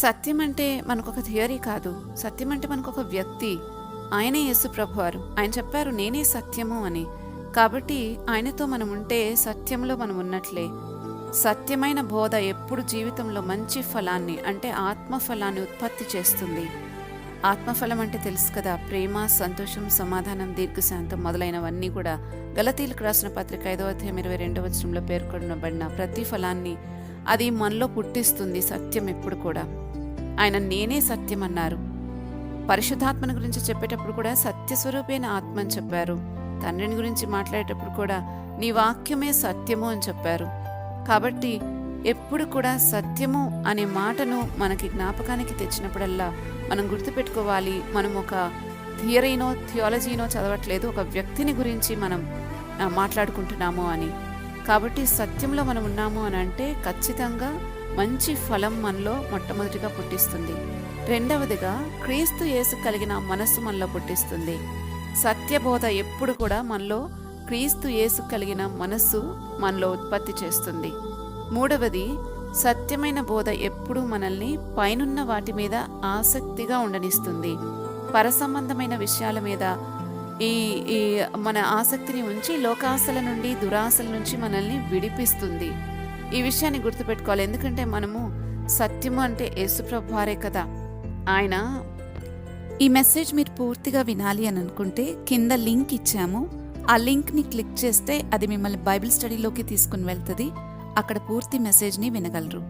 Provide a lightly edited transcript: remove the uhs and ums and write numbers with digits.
సత్యం అంటే మనకొక థియరీ కాదు. సత్యం అంటే మనకొక వ్యక్తి. ఆయనే యేసు ప్రభువారు. ఆయన చెప్పారు నేనే సత్యము అని. కాబట్టి ఆయనతో మనం ఉంటే సత్యంలో మనం ఉన్నట్లే. సత్యమైన బోధ ఎప్పుడు జీవితంలో మంచి ఫలాన్ని అంటే ఆత్మఫలాన్ని ఉత్పత్తి చేస్తుంది. ఆత్మఫలం అంటే తెలుసు కదా, ప్రేమ, సంతోషం, సమాధానం, దీర్ఘశాంతం మొదలైనవన్నీ కూడా గలతీలకు రాసిన పత్రిక 5వ అధ్యాయం 22వ వచనంలో పేర్కొనబడిన ప్రతి ఫలాన్ని అది మనలో పుట్టిస్తుంది. సత్యం ఎప్పుడు కూడా ఆయన నేనే సత్యం అన్నారు. పరిశుద్ధాత్మని గురించి చెప్పేటప్పుడు కూడా సత్యస్వరూపైన ఆత్మ అని చెప్పారు. తండ్రిని గురించి మాట్లాడేటప్పుడు కూడా నీ వాక్యమే సత్యము అని చెప్పారు. కాబట్టి ఎప్పుడు కూడా సత్యము అనే మాటను మనకి జ్ఞాపకానికి తెచ్చినప్పుడల్లా మనం గుర్తుపెట్టుకోవాలి, మనం ఒక థియాలజీనో చదవట్లేదు, ఒక వ్యక్తిని గురించి మనం మాట్లాడుకుంటున్నాము అని. కాబట్టి సత్యంలో మనం ఉన్నాము అని అంటే ఖచ్చితంగా మంచి ఫలం మనలో మొట్టమొదటిగా పుట్టిస్తుంది. రెండవదిగా క్రీస్తు యేసు కలిగిన మనస్సు మనలో పుట్టిస్తుంది. సత్యబోధ ఎప్పుడు కూడా మనలో క్రీస్తు యేసు కలిగిన మనస్సు మనలో ఉత్పత్తి చేస్తుంది. మూడవది, సత్యమైన బోధ ఎప్పుడు మనల్ని పైనున్న వాటి మీద ఆసక్తిగా ఉండనిస్తుంది. పరసంబంధమైన విషయాల మీద ఈ మన ఆసక్తిని ఉంచి లోకాశల నుండి, దురాశల నుంచి మనల్ని విడిపిస్తుంది. ఈ విషయాన్ని గుర్తుపెట్టుకోవాలి. ఎందుకంటే మనము సత్యము అంటే యేసుప్రభు వారే కదా. ఆయన ఈ మెసేజ్ మీరు పూర్తిగా వినాలి అని అనుకుంటే కింద లింక్ ఇచ్చాము. ఆ లింక్ని క్లిక్ చేస్తే అది మిమ్మల్ని బైబిల్ స్టడీలోకి తీసుకుని వెళ్తుంది. అక్కడ పూర్తి మెసేజ్ని వినగలరు.